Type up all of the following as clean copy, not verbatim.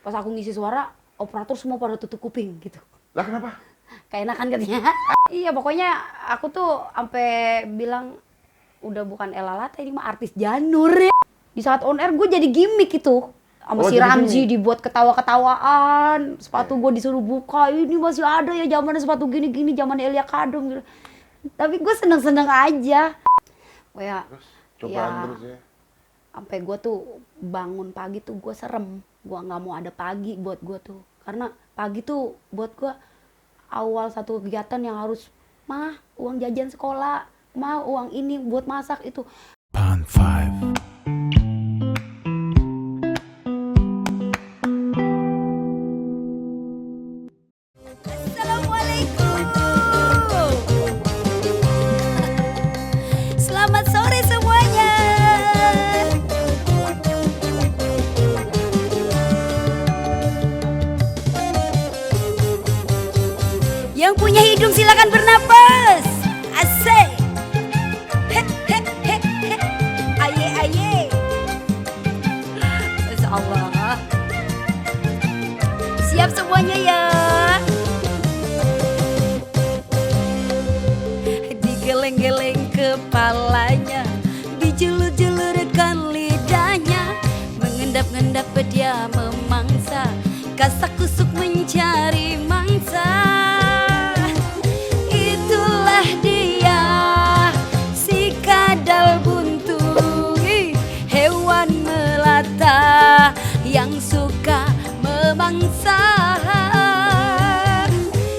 Pas aku ngisi suara, operator semua pada tutup kuping gitu. Lah kenapa? Keenakan katanya. Iya pokoknya aku tuh sampai bilang udah bukan Ella Latte ini mah artis janur ya. Di saat on air gue jadi gimmick itu. Sama si Ramzi dibuat ketawa-ketawaan, sepatu gue disuruh buka, ini masih ada ya zaman sepatu gini-gini, zaman Elia Kadung gitu. Tapi gue seneng-seneng aja. Kayak cobaan terus ya. Sampai gue tuh bangun pagi tuh gue serem, gue nggak mau ada pagi buat gue tuh, karena pagi tuh buat gue awal satu kegiatan yang harus uang jajan sekolah, uang ini buat masak itu. Pound 5. Selamat sore semuanya. Yang punya hidung silakan bernapas. Asik. He he he he. Aye aye. Masya Allah. Siap semuanya ya. Digeleng-geleng kepalanya, dijulur-julurkan lidahnya, mengendap-endap dia memangsa, kasak kusuk mencari mangsa. Itulah dia si kadal buntu, hewan melata yang suka memangsa.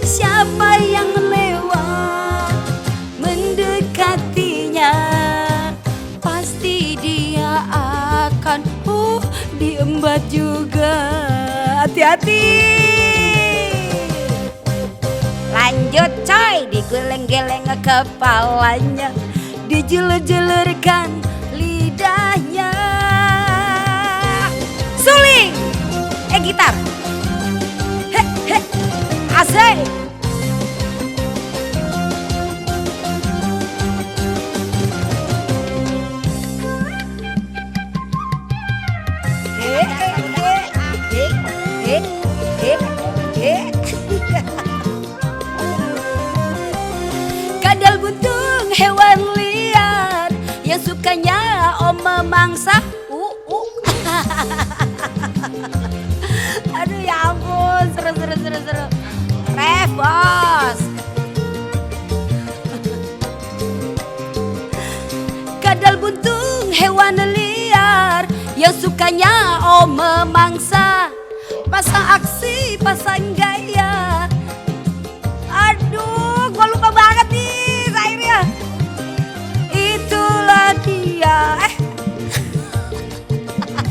Siapa yang lewat mendekatinya, pasti dia akan diembat juga. Hati-hati. Lanjut coy, digeleng-geleng kepalanya, dijulur-julurkan lidahnya. Suling, gitar. He he, asik. Kadal buntung hewan liar yang sukanya memangsa. Aduh ya ampun, seru. Ref bos. Kadal buntung hewan liar yang sukanya memangsa, pasang aksi, pasang gaya. Aduh, gua lupa banget nih syairnya. Itulah dia.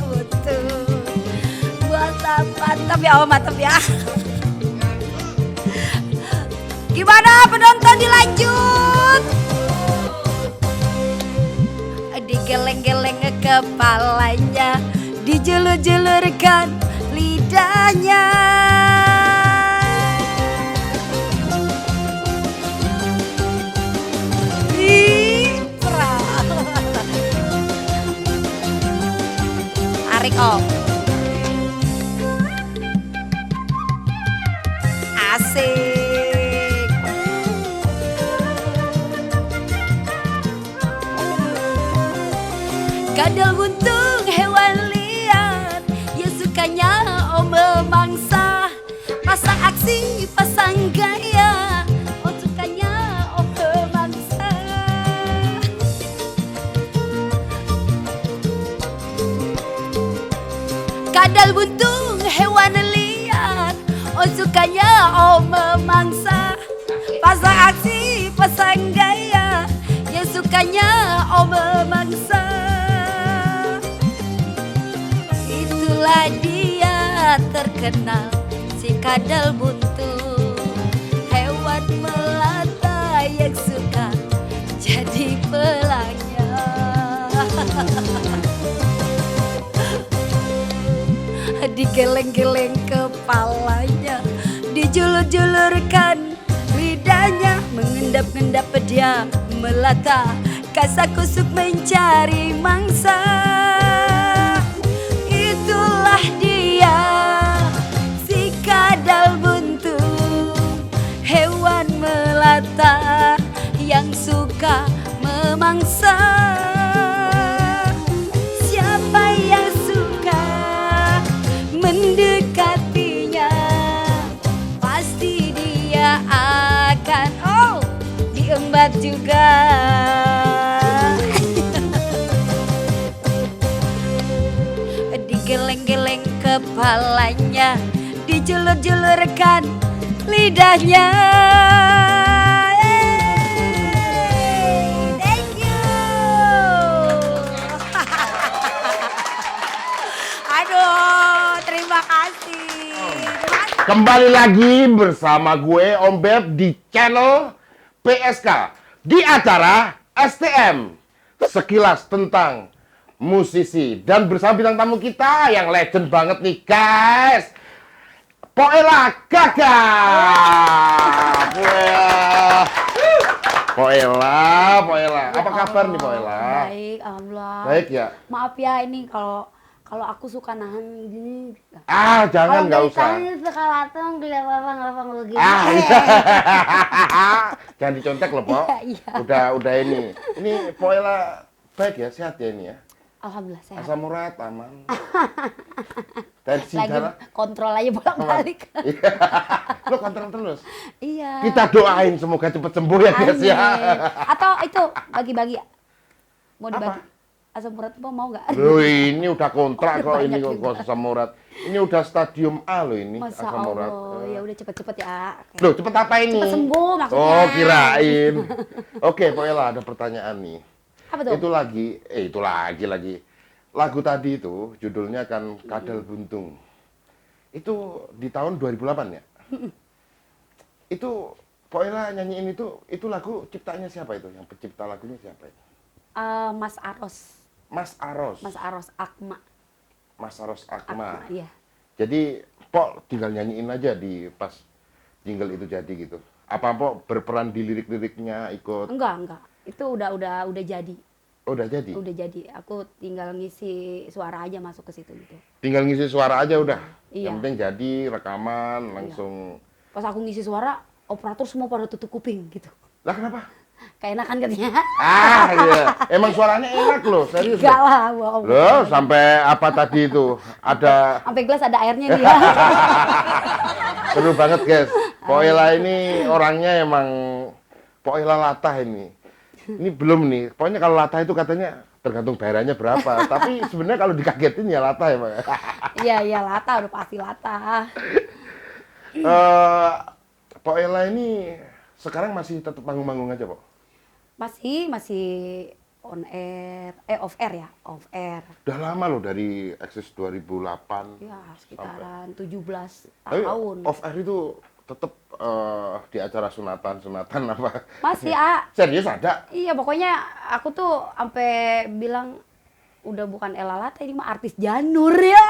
Betul. Mantap ya, mantap ya. Gimana penonton, dilanjut? Digeleng-geleng kepalanya, dijulur-julurkan lidahnya. Tarik om. Asik. Kadal buntung hewan liar yang sukanya memangsa, pasang aksi, pasang gaya, sukanya memangsa. Kadal buntung hewan liar, sukanya memangsa, pasang aksi, pasang gaya, yang sukanya memangsa. Itulah dia terkenal si kadal buntung, hewan melata yang suka jadi pelanya. Digeleng-geleng kepalanya, dijulur-julurkan lidahnya, mengendap-endap dia melata, kasak kusuk mencari mangsa. Itulah dia hebat juga. Digeleng-geleng kepalanya, dijulur-julurkan lidahnya. Thank you. Aduh, terima kasih. Kembali lagi bersama gue Om Beb di channel PSK di acara STM Sekilas Tentang Musisi, dan bersama bintang tamu kita yang legend banget nih guys, Poela Gaga. Poela. Apa kabar nih Poela? Baik, alhamdulillah. Baik ya. Maaf ya ini kalau aku suka nahan gini. Jangan, nggak usah. Kalau sekalatan gelapang begini. Iya. Jangan dicontek loh, Po. Iya. Udah ini. Ini Poela baik ya, sehat ya ini ya. Alhamdulillah sehat. Asam urat aman. Tensi Lagi darah. kontrol aja bolak-balik. Iya. Lo kontrol terus. Iya. Kita doain semoga cepat sembuh ya guys ya. Amin. Atau itu bagi-bagi. Mau Apa? dibagi? Asam urat apa mau nggak? Loh, ini udah kontrak kok ini Banyak kok asam urat. Ini udah stadium A loh ini Masa asam urat. Allah, ya udah cepet-cepet ya. Oke. Loh, cepet apa ini? Cepet sembuh maksudnya. Oh, kirain. Oke, Poela ada pertanyaan nih. Apa tuh? Itu lagi. Lagu tadi itu judulnya kan Kadal Buntung. Itu di tahun 2008 ya? Itu Poela nyanyiin itu lagu ciptanya siapa itu? Yang pencipta lagunya siapa itu? Mas Aros. Mas Aros. Mas Aros Akma. Mas Aros Akma. Iya. Jadi Pok tinggal nyanyiin aja di pas jingle itu jadi gitu. Apa Pok berperan di lirik-liriknya ikut? Enggak. Itu udah jadi. Oh, udah jadi? Udah jadi. Aku tinggal ngisi suara aja masuk ke situ gitu. Tinggal ngisi suara aja udah? Iya. Yang penting jadi, rekaman, langsung... Pas aku ngisi suara, operator semua pada tutup kuping gitu. Lah kenapa? Kayak enakan katanya. Iya. Emang suaranya enak loh, serius Enggak loh. lah, bohong. Loh, sampai apa tadi itu? Ada... Sampai gelas ada airnya dia. Seru banget guys. Poela ini orangnya emang... Poela latah ini. Ini belum nih. Pokoknya kalau latah itu katanya tergantung bayarannya berapa. Tapi sebenarnya kalau dikagetin ya latah ya, Pak. Iya, latah, udah pasti latah. Poela ini sekarang masih tetap manggung-manggung aja, Pak? Masih on air, off air ya, off air. Udah lama loh dari eksis 2008. Ya, sekitaran 17 Tapi tahun. off air itu tetap di acara sunatan apa? Masih, Serius ada? Iya, pokoknya aku tuh sampai bilang udah bukan Ella Latta, ini mah artis Janur ya.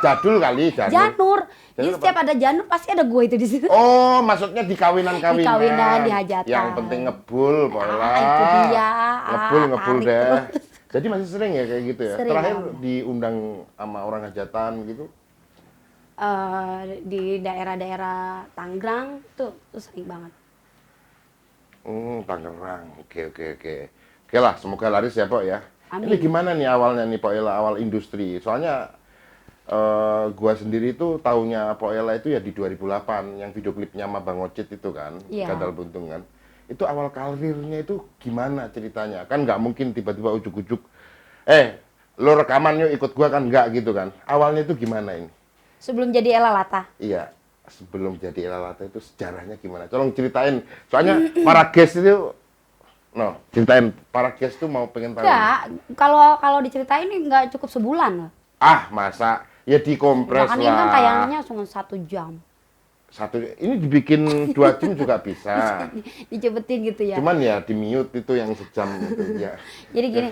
Jadul kali, Janur. Janur. Jadi Janur setiap ada Janur pasti ada gue itu di situ. Oh, maksudnya di kawinan-kawinan. Di kawinan, di hajatan. Yang penting ngebul, Poela. Itu dia. Ngebul tarik deh. terus. Jadi masih sering ya kayak gitu ya? Sering, Terakhir Alhamdulillah. diundang sama orang hajatan gitu? Di daerah-daerah Tangerang tuh sering banget. Tangerang. Oke. Oke lah, semoga laris ya, Pok ya. Amin. Ini gimana nih awalnya nih, Poela, awal industri? Soalnya gua sendiri tuh taunya Poela itu ya di 2008, yang video klipnya sama Bang Ocit itu kan, Iya. Kadal Buntung kan. Itu awal karirnya itu gimana ceritanya? Kan nggak mungkin tiba-tiba ujuk-ujuk, lo rekaman yuk ikut gua kan, nggak gitu kan. Awalnya itu gimana ini? Sebelum jadi Ella Latta. Iya, sebelum jadi Ella Latta itu sejarahnya gimana? Tolong ceritain. Soalnya para guest itu, ceritain. Para guest tuh mau pengen tahu. Enggak, kalau diceritain ini nggak cukup sebulan lah. Masa? Ya dikompres Bahkan lah. ini kan tayangnya cuma 1 jam. Ini dibikin 2 jam juga bisa. Dicepetin gitu ya. Cuman ya di mute itu yang sejam itu ya. Jadi gini,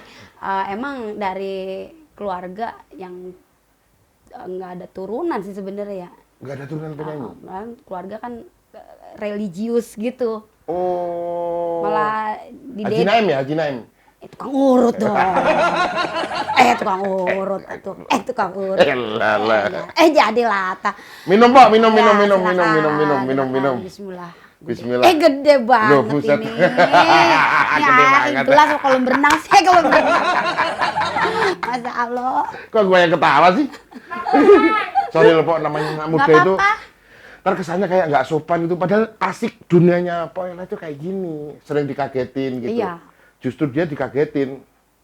emang dari keluarga yang nggak ada turunan sih sebenarnya ya. Nggak ada turunan penyanyi. Keluarga kan religius gitu. Oh. Malah di Haji Naim ya, Haji Naim. tukang urut dong. Tukang urut atuh. Tukang urut. Lala. Jadi Latta. Minum, Pak, minum. Ya, silakan. Bismillah. Bismillah. Gede banget Loh, buset. ini. Gede banget. Gelas kalau berenang saya kalau berenang. Masya Allah. Kok gue yang ketawa sih? Sorry loh, Pak, namanya anak muda Nggak itu. apa-apa. terkesannya kayak nggak sopan gitu, padahal asik dunianya Poela itu kayak gini, sering dikagetin gitu. Iya. Justru dia dikagetin,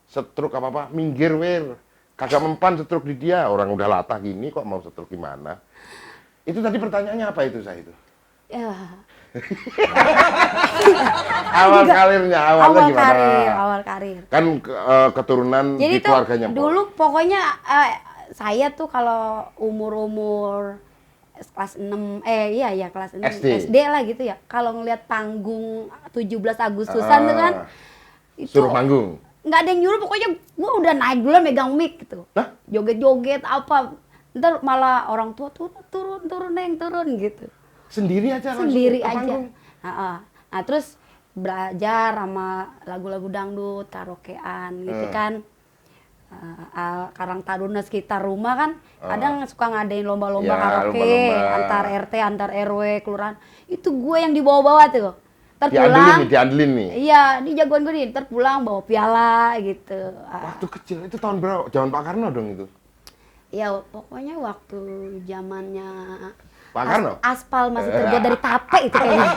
stroke apa-apa, minggir wir, kagak mempan stroke di dia, orang udah latah gini kok mau stroke gimana? Itu tadi pertanyaannya apa itu saya itu? Ya. Awal karirnya, awalnya gimana? Awal karir. Kan keturunan Jadi di tuh keluarganya Pol. dulu pokoknya saya tuh kalau umur-umur kelas 6 kelas 6 SD. SD lah gitu ya. Kalau ngelihat panggung 17 Agustusan tuh kan itu Suruh manggung. nggak ada yang nyuruh, pokoknya gua udah naik duluan megang mic gitu. Hah? Joget-joget apa. Ntar malah orang tua turun Neng, turun gitu. Sendiri aja langsung Sendiri ke aja. panggung? Nah, terus belajar sama lagu-lagu dangdut, karaokean gitu kan. Karang Taruna sekitar rumah kan kadang suka ngadain lomba-lomba Ya, karaoke lomba-lomba. antar RT, antar RW, kelurahan. Itu gue yang dibawa-bawa tuh. Ntar Diandelin nih. Iya, di jagoan gue nih. Ntar pulang bawa piala gitu. Waktu kecil itu tahun berapa? Zaman Pak Karno dong itu. Ya pokoknya waktu zamannya Pak Karno? aspal masih terbuat dari tape itu kayaknya.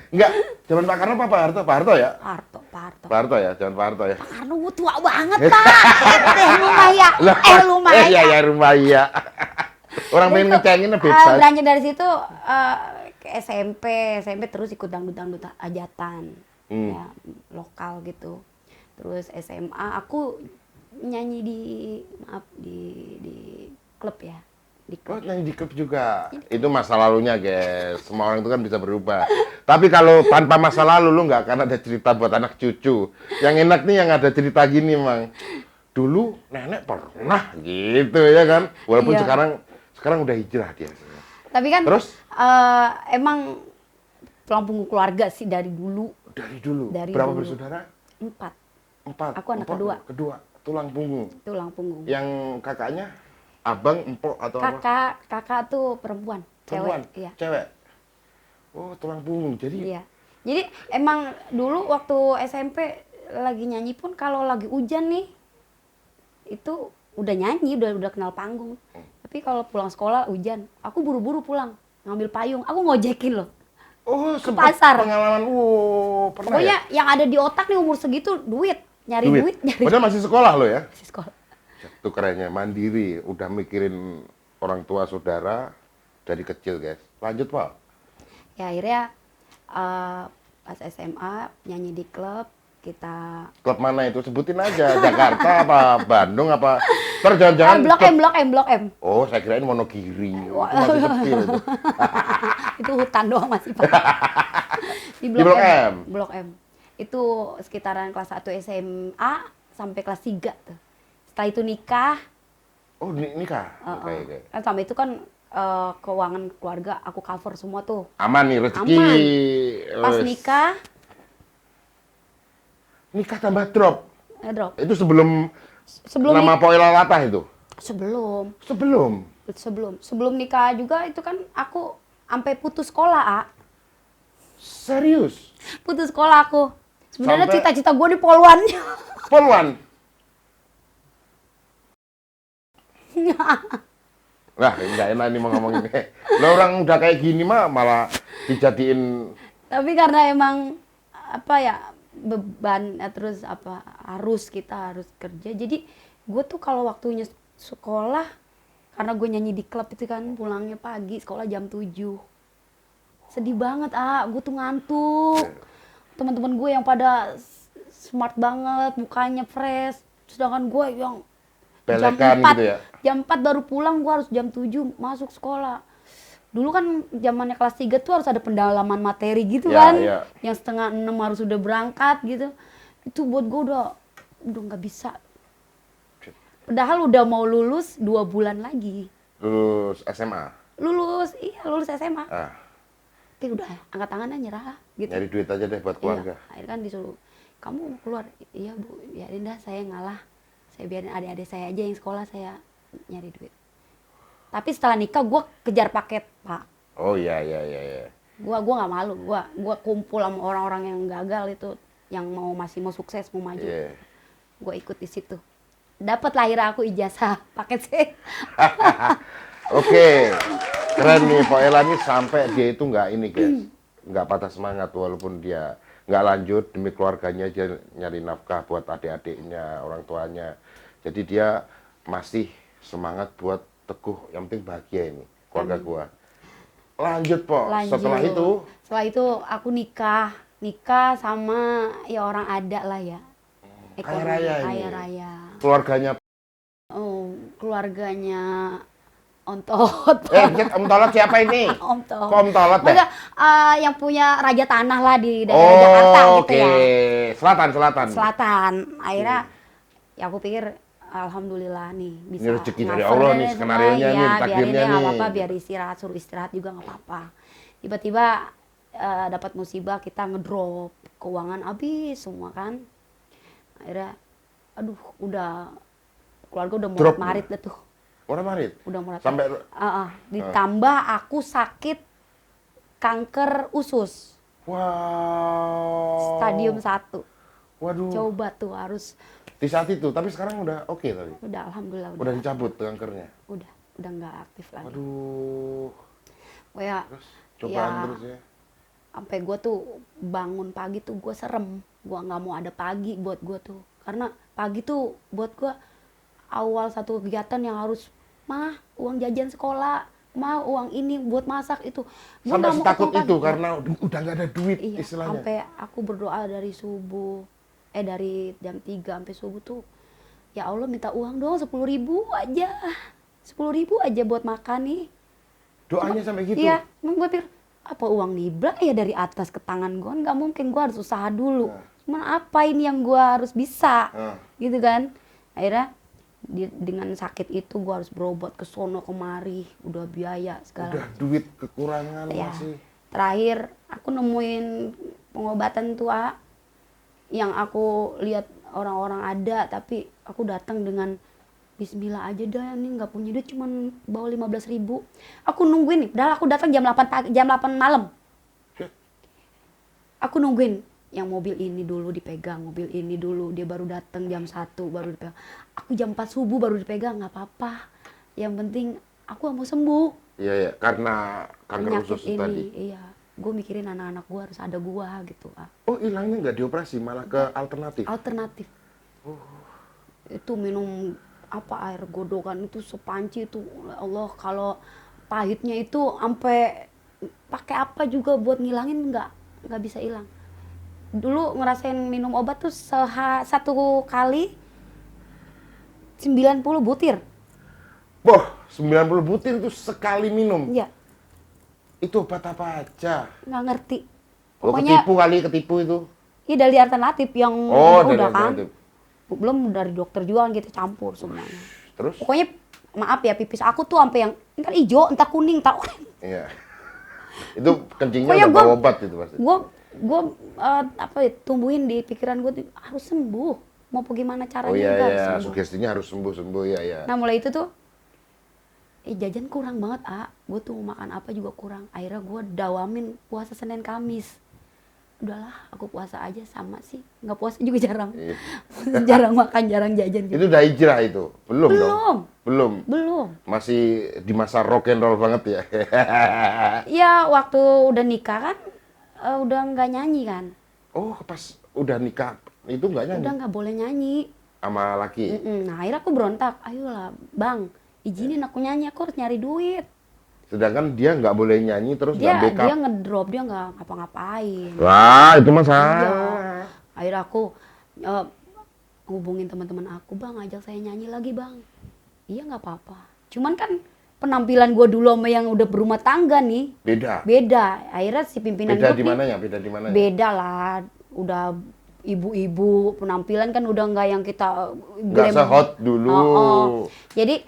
Enggak, zaman Pak Karno apa Pak Harto? Pak Harto ya? Pak Harto. Pak Harto ya, zaman Pak Harto ya. Karena gue tua banget, Pak. Lumayan. Iya, rumaya. Orang pengen ngecengin bebas. Belanja dari situ ke SMP terus ikut dangdut ajatan. Ya, lokal gitu. Terus SMA aku nyanyi di klub ya. Di Oh, klub. nyanyi di klub juga. Itu masa lalunya, guys. Semua orang itu kan bisa berubah. Tapi kalau tanpa masa lalu, lu nggak akan ada cerita buat anak cucu. Yang enak nih yang ada cerita gini, Mang. Dulu nenek pernah gitu ya kan. Walaupun Iya. sekarang udah hijrah dia. Tapi kan Terus? emang tulang punggung keluarga sih dari dulu. Dari dulu. Dari Berapa dulu. bersaudara? 4 4. Aku anak kedua. Tulang punggung. tulang punggung. Yang kakaknya abang, empok atau apa? Kakak tuh perempuan, Perempuan? cewek. Iya. Cewek. Oh, tulang punggung. Jadi Iya. Jadi emang dulu waktu SMP lagi nyanyi pun kalau lagi hujan nih itu udah nyanyi, udah kenal panggung. Tapi kalau pulang sekolah hujan, aku buru-buru pulang ngambil payung. Aku ngojekin loh. oh, Ke sempat pasar. pengalaman. Pernah Pokoknya ya? yang ada di otak nih umur segitu nyari duit, nyari Padahal masih sekolah lo ya? Masih sekolah. Itu kerennya, mandiri, udah mikirin orang tua saudara dari kecil, guys. Lanjut, Pak. Ya akhirnya pas SMA nyanyi di klub kita Klub mana itu? Sebutin aja. Jakarta apa Bandung apa? Jangan-jangan Blok M. Oh, saya kirain Wonogiri. Itu masih sepi itu. Itu hutan doang masih Pak. Di Di Blok M. Blok M. Itu sekitaran kelas 1 SMA sampai kelas 3 tuh. Setelah itu nikah. Oh, nikah. Oke. Kan sama itu kan keuangan keluarga aku cover semua tuh. Aman nih rezeki. Aman. Pas Wes. nikah Tambah drop. drop. Itu sebelum nama Sebelum Poela Latah itu. sebelum nikah juga itu kan aku sampai putus sekolah, A. Serius? Putus sekolah aku. Sebenarnya Sampai- cita-cita gue di Poluan. Poluan. Lah, enggak enak nih mau ngomongin. Lo orang udah kayak gini mah malah dijadiin Tapi karena emang apa ya beban terus kita harus kerja. Jadi gue tuh kalau waktunya sekolah karena gue nyanyi di klub itu kan pulangnya pagi, sekolah jam 7. Sedih banget, gue tuh ngantuk. Teman-teman gue yang pada smart banget, mukanya fresh. Sedangkan gue yang belekan gitu ya. Jam 4 baru pulang, gue harus jam 7 masuk sekolah. Dulu kan zamannya kelas 3 tuh harus ada pendalaman materi gitu Ya, kan. ya. Yang setengah 6 harus udah berangkat gitu. Itu buat gue udah nggak bisa. Padahal udah mau lulus 2 bulan lagi. Lulus SMA. Lulus SMA. Ah, Tapi udah angkat tangannya nyerah gitu. nyari duit aja deh buat keluarga. Iya, akhirnya kan disuruh, kamu mau keluar? Iya Bu, biarin dah saya ngalah. Saya biarin adik-adik saya aja yang sekolah, saya nyari duit. Tapi setelah nikah gue kejar paket, Pak. Oh iya. Gua nggak malu, gua kumpul sama orang-orang yang gagal itu, yang masih mau sukses, mau maju. Iya. Gua ikut di situ. Dapat lahir aku ijazah paket C. Oke, keren nih Pak Ella nih sampai dia itu nggak ini guys, nggak patah semangat walaupun dia nggak lanjut demi keluarganya dia nyari nafkah buat adik-adiknya, orang tuanya. Jadi dia masih semangat buat teguh, yang penting bahagia ini keluarga gua. Lanjut Pak, setelah itu aku nikah sama ya orang ada lah ya. kaya raya ini. Kaya raya. Keluarganya Oh, keluarganya Om Tot. Om Tolot siapa ini? Om Tot. Kok Om Tolot ya? Maksudnya, yang punya raja tanah lah di daerah Jakarta gitu oke. ya. Selatan. Selatan. Akhirnya ya aku pikir alhamdulillah nih bisa. Ini rezeki dari cover Allah deh nih, semua. skenario-nya nih, Ya, takdirnya biarin deh, nggak nih. apa-apa, biar istirahat, suruh istirahat juga nggak apa-apa. Tiba-tiba dapat musibah, kita ngedrop, keuangan habis semua kan. Akhirnya aduh, keluarga udah Drop. murat-marit dah tuh. Orang marit. Udah murat. Sampai ditambah aku sakit kanker usus wow. stadium 1. Waduh. Coba tuh harus Di saat itu, tapi sekarang udah oke tapi. udah alhamdulillah Udah dicabut kankernya. udah nggak aktif lagi. Waduh. Kayak Terus cobaan ya, terus ya. sampai gue tuh bangun pagi tuh gue serem, gue nggak mau ada pagi buat gue tuh, karena pagi tuh buat gue awal satu kegiatan yang harus uang jajan sekolah, uang ini buat masak itu. Gua Sampai nggak mau setakut ketemu itu pagi. karena udah nggak ada duit Iya, istilahnya. sampai aku berdoa dari subuh, dari jam 3 sampai subuh tuh, ya Allah minta uang dong 10.000 aja, 10.000 aja buat makan nih. Doanya sampai gitu. Iya, emang gue pikir apa uang nibra ya dari atas ke tangan gue, nggak mungkin, gue harus usaha dulu. Cuman apa ini yang gue harus bisa, gitu kan? Akhirnya dengan sakit itu gue harus berobat ke sono kemari, udah biaya segala. Udah duit kekurangan Ya. masih. Terakhir aku nemuin pengobatan tuh yang aku lihat orang-orang ada, tapi aku datang dengan Bismillah aja dah, nih nggak punya duit, cuman bawa 15.000. Aku nungguin nih, padahal aku datang jam 8 malam. Aku nungguin yang mobil ini dulu dipegang, mobil ini dulu, dia baru datang jam 1 baru dipegang. Aku jam 4 subuh baru dipegang, nggak apa-apa. Yang penting aku mau sembuh. Iya ya, karena kanker Penyakit usus ini, tadi. iya. Gue mikirin anak-anak gue harus ada gue gitu. Oh, hilangnya nggak dioperasi, malah ke alternatif. Alternatif. Itu minum air godokan itu sepanci itu, ya Allah, kalau pahitnya itu sampai pakai apa juga buat ngilangin nggak bisa hilang. Dulu ngerasain minum obat tuh satu kali 90 butir. Boh, 90 butir itu sekali minum. Iya, Itu obat apa aja? nggak ngerti. Oh, Pokoknya ketipu itu. iya dari alternatif yang Dari udah kan. alternatif. Belum dari dokter juga kan kita campur semuanya. Terus? Pokoknya maaf ya, pipis aku tuh sampai yang entar hijau, entah kuning, entah oranye. Iya. Itu kencingnya Pokoknya udah bawa obat itu pasti. Gue tumbuhin di pikiran gue tuh harus sembuh. Mau gimana caranya Oh iya, juga harus iya. sembuh. Sugestinya harus sembuh, ya, ya. Nah mulai itu tuh, jajan kurang banget, gue tuh mau makan apa juga kurang. Akhirnya gue dawamin puasa Senin Kamis. Udahlah, aku puasa aja sama sih. Nggak puasa juga jarang. Iya. Jarang makan, jarang jajan gitu. Itu udah hijrah itu? Belum dong? Belum. Belum? Belum. Masih di masa rock and roll banget ya? Iya, waktu udah nikah kan, udah nggak nyanyi kan. Oh, pas udah nikah, itu nggak nyanyi? Udah nggak boleh nyanyi. Sama laki? Nah, akhirnya aku berontak. Ayolah, Bang, izinin aku nyanyi, aku harus nyari duit. Sedangkan dia nggak boleh nyanyi terus nggak backup? Dia ngedrop, dia nggak ngapa-ngapain. Wah, itu mah salah. Iya. Akhirnya aku hubungin teman-teman aku, Bang, ajak saya nyanyi lagi, Bang. Iya, nggak apa-apa. Cuman kan penampilan gue dulu sama yang udah berumah tangga nih beda. Akhirnya si pimpinan Beda grup di nih, mananya? Beda di mananya? beda lah. Udah ibu-ibu, penampilan kan udah nggak yang kita Nggak se-hot dulu. Jadi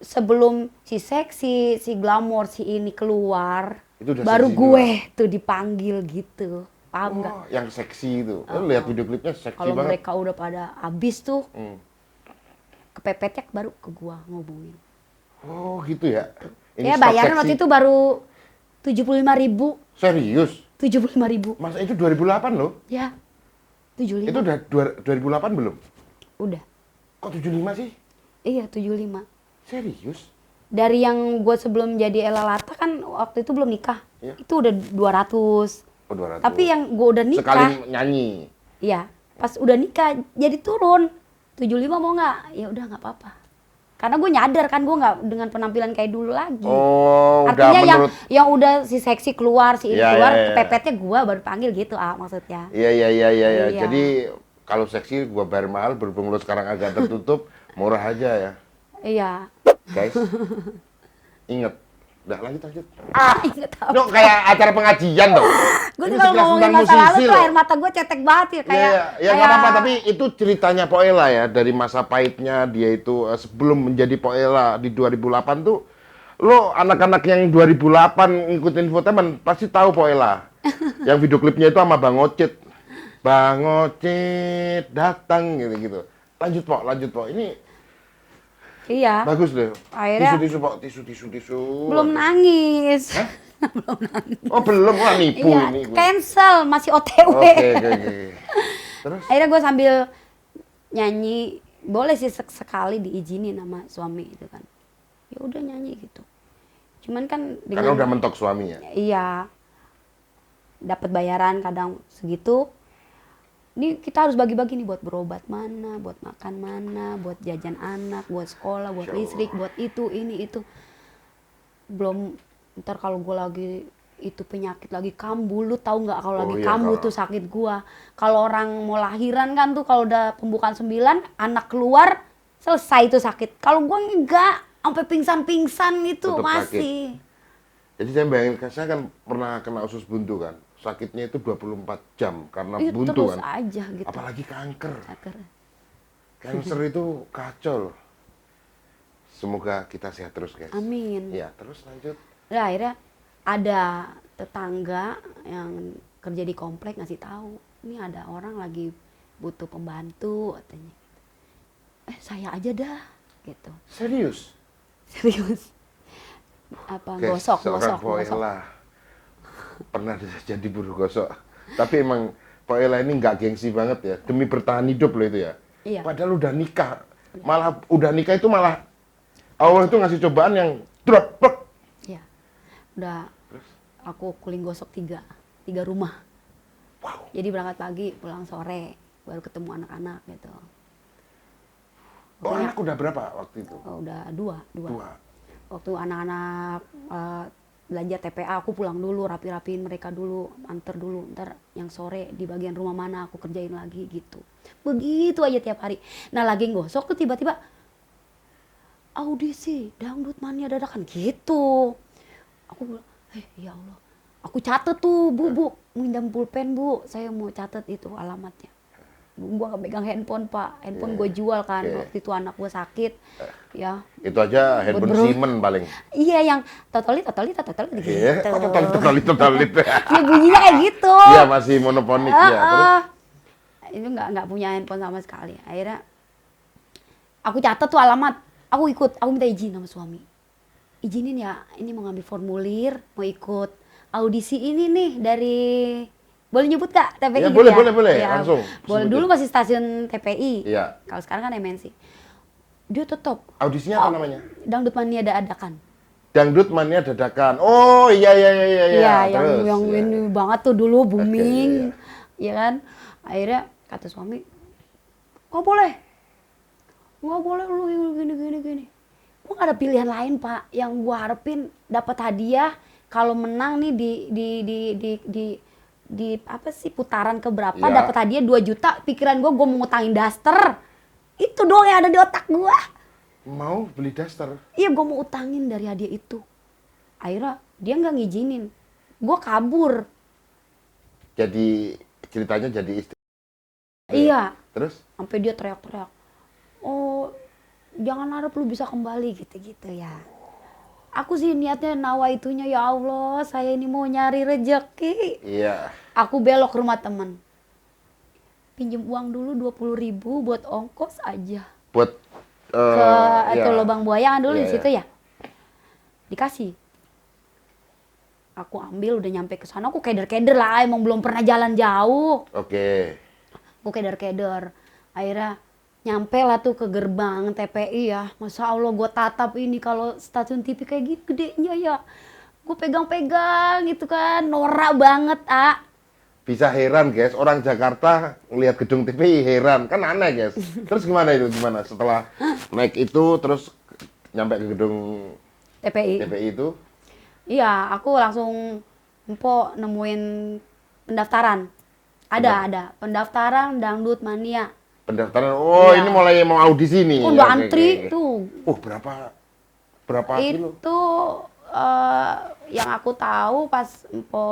sebelum si seksi, si glamor, si ini keluar, Itu udah baru seksi gue tuh dipanggil gitu. Paham nggak? Oh, yang seksi itu. Lu lihat video klipnya seksi Kalau banget. mereka udah pada habis tuh, Hmm. kepepetnya baru ke gua ngobongin. Oh, gitu ya? Ya stok bayaran seksi. waktu itu baru 75.000. Serius? 75.000. Masa itu 2008 loh? Ya, 75. Itu udah 2008 belum? Udah. Kok 75 sih? Iya, 75. Serius? Dari yang gue sebelum jadi Ella Lata kan waktu itu belum nikah. Iya. Itu udah 200. Oh, 200. Tapi yang gue udah nikah. Sekali nyanyi. Iya, pas udah nikah jadi turun. 75 mau nggak? Ya udah nggak apa-apa. Karena gue nyadar kan gue nggak dengan penampilan kayak dulu lagi. Oh, Artinya udah menurut... yang udah si seksi keluar, si ini Iya, keluar, iya, iya. kepepetnya gue baru panggil gitu maksudnya. Iya. Iya. Jadi kalau seksi gua bayar mahal, berhubung lu sekarang agak tertutup, murah aja ya. Iya. Guys, inget. Udah lanjut. Ingat apa? Lu kayak acara pengajian dong. Gue Ini tuh kalau sekilas ngomongin tentang masa lalu musisi tuh loh. air mata gue cetek banget ya kayak. Ya nggak apa-apa, tapi itu ceritanya Poela ya, dari masa pahitnya dia itu sebelum menjadi Poela di 2008 tuh, lo anak-anak yang 2008 ngikutin infotainment pasti tahu Poela. Yang video klipnya itu sama Bang Ocit. Bang Ocit datang gitu-gitu. Lanjut Po. Ini Iya. bagus deh. Akhirnya- Tisu Po, tisu. Belum nangis. Oh belum, wah nipu Iya, ini. cancel, masih OTW. Oke. Terus? Akhirnya gue sambil nyanyi, boleh sih sekali diizinin sama suami itu kan. Ya udah nyanyi gitu. Cuman kan Karena udah mentok suaminya. Iya. Dapat bayaran kadang segitu. Ini kita harus bagi-bagi nih buat berobat mana, buat makan mana, buat jajan anak, buat sekolah, buat listrik, buat itu, ini, itu. Belum ntar kalau gue lagi itu penyakit lagi kambuh, lu tahu nggak kalau lagi iya, kambuh kalau- tuh sakit gua. Kalau orang mau lahiran kan tuh kalau udah pembukaan 9, anak keluar, selesai itu sakit. Kalau gua enggak, sampai pingsan-pingsan itu Tetep masih. Jadi saya bayangin, saya kan pernah kena usus buntu kan. Sakitnya itu 24 jam karena Itu buntu terus kan. aja gitu. Apalagi kanker. Sakit. Kanker itu kacau loh. Semoga kita sehat terus guys. Amin. Ya, terus lanjut. Nah, akhirnya ada tetangga yang kerja di komplek ngasih tahu, ini ada orang lagi butuh pembantu katanya. Saya aja dah gitu. Serius? Serius. Apa Guys, gosok. seorang Poela pernah jadi buruh gosok. Tapi emang Poela ini nggak gengsi banget ya. Demi bertahan hidup loh itu ya. Iya. Padahal udah nikah. Malah udah nikah itu malah Allah itu ngasih cobaan yang drop. Plek. Iya. Udah aku kuling gosok 3 rumah. Wow. Jadi berangkat pagi, pulang sore, baru ketemu anak-anak gitu. Oh, anak udah berapa waktu itu? Oh, udah dua. Dua. Waktu anak-anak belanja TPA, aku pulang dulu, rapi-rapiin mereka dulu, anter dulu, ntar yang sore di bagian rumah mana aku kerjain lagi gitu. Begitu aja tiap hari. Nah lagi gosok tuh tiba-tiba audisi dangdut mania dadakan gitu. Aku bilang, ya Allah, aku catet tuh bu, minjam pulpen bu, saya mau catet itu alamatnya. Gua nggak pegang handphone pak, handphone gue jual kan, waktu itu anak gue sakit, ya. Itu aja handphone Bro. Siemens paling. Iya yang totolit gitu. Iya, totalit. Ya bunyinya kayak gitu. Iya, masih monoponik ya. Terus Itu nggak punya handphone sama sekali. Akhirnya aku catat tuh alamat, aku ikut, aku minta izin sama suami. Izinin ya, ini mau ngambil formulir, mau ikut audisi ini nih dari, boleh nyebut Kak TPI Ya, gitu boleh, ya? langsung. Boleh, Sebutin. dulu masih stasiun TPI. Iya. Kalau sekarang kan MNC. Dia tetap Audisinya apa namanya? dangdut mania dadakan. Dangdut mania dadakan. Oh, iya. Iya, Terus, yang ya. ini banget tuh dulu booming, iya. ya kan? Akhirnya kata suami, nggak boleh lu gini. Gua nggak ada pilihan lain pak. Yang gua harapin dapat hadiah kalau menang nih di apa sih putaran keberapa Iya. dapat hadiah 2 juta. Pikiran gua mau ngutangin daster. Itu doang yang ada di otak gua. Mau beli daster. Iya, gue mau utangin dari hadiah itu. Akhirnya dia nggak ngizinin. Gue kabur. Jadi ceritanya jadi istri. Iya. Terus? Sampai dia teriak-teriak. Oh, jangan harap lu bisa kembali gitu-gitu ya. Aku sih niatnya nawaitunya, ya Allah, saya ini mau nyari rejeki. Iya. Aku belok ke rumah temen. Pinjem uang dulu 20.000 buat ongkos aja. Buat Ke iya. itu lubang buaya kan dulu Iya, di situ ya. Dikasih. Aku ambil udah nyampe ke sana, aku keder-keder lah, emang belum pernah jalan jauh. Oke. Aku keder-keder. Akhirnya Nyampe lah tuh ke gerbang TPI ya. Masya Allah gue tatap ini kalau stasiun TV kayak gitu gedenya ya. Gue pegang-pegang gitu kan, norak banget Bisa heran guys, orang Jakarta ngelihat gedung TV heran, kan aneh guys. Terus gimana itu, gimana setelah naik itu terus nyampe ke gedung TPI. TPI itu? Iya, aku langsung nemuin pendaftaran. Ada pendaftaran Dangdut Mania. Pendaftaran, oh Iya. ini mulai mau audisi nih. Udah Oke, antri oke, oke. tuh. Berapa kilo? Itu yang aku tahu pas Empo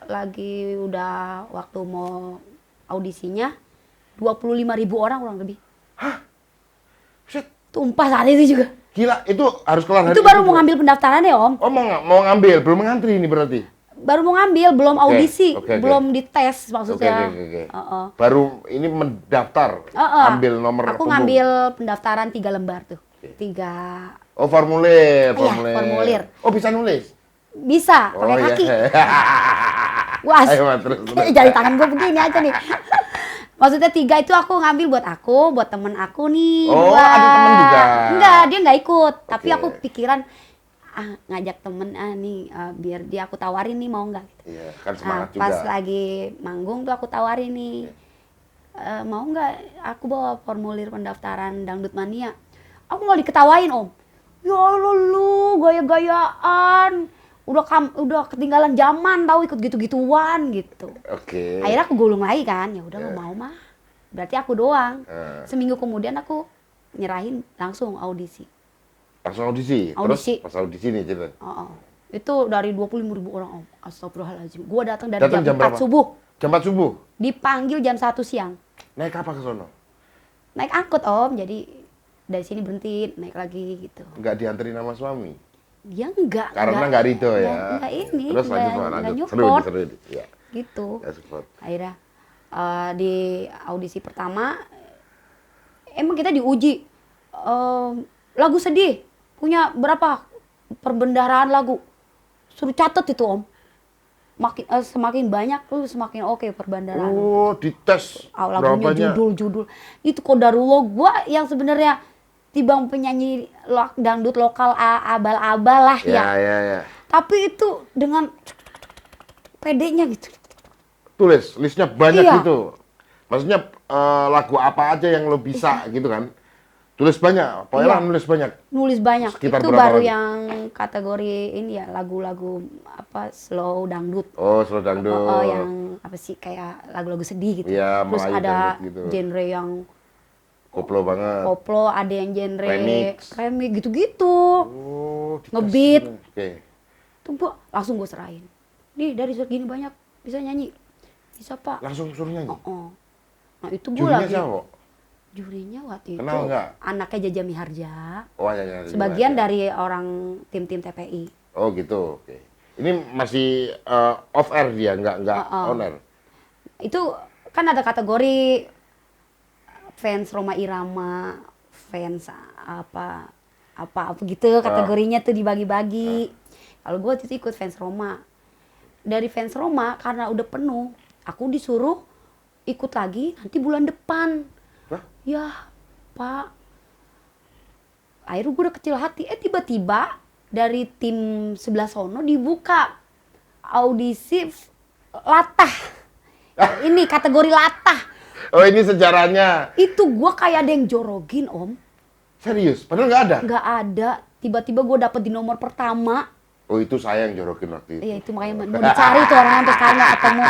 lagi udah waktu mau audisinya 25.000 orang kurang lebih. Buset, Tumpah saat itu juga. gila, itu harus kelar hari Itu baru mau juga? ngambil pendaftarannya Om. Oh mau ngambil, belum ngantri ini berarti? Baru mau ngambil, belum audisi, oke. belum dites maksudnya. Oke. Heeh. Baru ini mendaftar, Heeh. ambil nomor Aku punggung. ngambil pendaftaran 3 lembar tuh. 3 Oh formulir, Iya, formulir. Oh bisa nulis? bisa pakai Oh, kaki. iya. Wah, Ayo, Mat, terus. jari tangan gue begini aja nih. Maksudnya 3 itu aku ngambil buat aku, buat temen aku nih. Oh, 2. ada temen juga? Enggak, dia nggak ikut. Tapi Oke. aku pikiran, ngajak temen nih, biar dia aku tawarin nih mau nggak. Gitu. Iya, kan semangat juga. Pas lagi manggung tuh aku tawarin nih, mau nggak aku bawa formulir pendaftaran Dangdut Mania. Aku malah diketawain Om. Ya Allah lu, gaya-gayaan. Udah ketinggalan zaman tahu ikut gitu-gituan gitu. Oke. Akhirnya aku gulung lagi kan, ya udah lu mau mah. Berarti aku doang. Seminggu kemudian aku nyerahin langsung audisi. Langsung audisi. Audisi. Terus pas audisi nih cerita. Itu dari 25.000 orang Om. Astagfirullahaladzim. Gua datang dari Datang jam jam 4 berapa? subuh. Jam 4 subuh. Dipanggil jam 1 siang. Naik apa ke sono? Naik angkut Om, jadi dari sini berhenti, naik lagi gitu. Enggak dianterin sama suami. Dia enggak. Karena enggak ridho ya. Enggak ini. Terus lanjut, enggak lanjut. nyupport. Seru. Ya. Gitu. Ya, support. Akhirnya di audisi pertama emang kita diuji lagu sedih punya berapa perbendaharaan lagu, suruh catat itu Om. Semakin banyak lu semakin oke perbendaharaan. Oh, dites Lagunya berapanya? judul itu kodarullah. Gua yang sebenarnya tibang penyanyi dangdut lokal abal-abal lah ya. Ya. Tapi itu dengan pedenya gitu. Tulis, listnya banyak Iya. gitu. Maksudnya lagu apa aja yang lo bisa gitu kan? Tulis banyak, pokoknya Iya. lah nulis banyak. Nulis banyak. Sekitar Itu berapa baru lagu? yang kategori ini ya, lagu-lagu apa slow dangdut. Oh, slow dangdut. Yang apa sih kayak lagu-lagu sedih gitu. Iya, Terus Melayu ada dangdut gitu. genre yang Koplo banget. koplo, ada yang genre Remix. gitu-gitu. Oh, dites. Ngebeat. Oke. Tuh gua langsung gue serahin. Nih dari segini banyak bisa nyanyi. Bisa Pak. Langsung suruh nyanyi. Nah itu gue Jurinya lagi. siapa? Jurinya waktu Kenal itu nggak? anaknya Jaja Miharja. Oh, ya. Sebagian ya. dari orang tim-tim TPI. Oh, gitu. Oke. Ini masih off air dia, nggak on air. Itu kan ada kategori fans Rhoma Irama, fans apa gitu kategorinya tuh dibagi-bagi. Kalau gue itu ikut fans Roma. Dari fans Roma karena udah penuh, aku disuruh ikut lagi nanti bulan depan. Hah? Ya, Pak. Akhirnya gue udah kecil hati. Tiba-tiba dari tim sebelah sono dibuka audisi latah. Ini kategori latah. Oh, ini sejarahnya. Itu gue kayak ada yang jorogin Om. Serius? Padahal nggak ada? Nggak ada. Tiba-tiba gue dapet di nomor pertama. Oh, itu saya yang jorokin waktu itu. Iya itu makanya mau dicari tuh orangnya sampai sekarang nggak ketemu.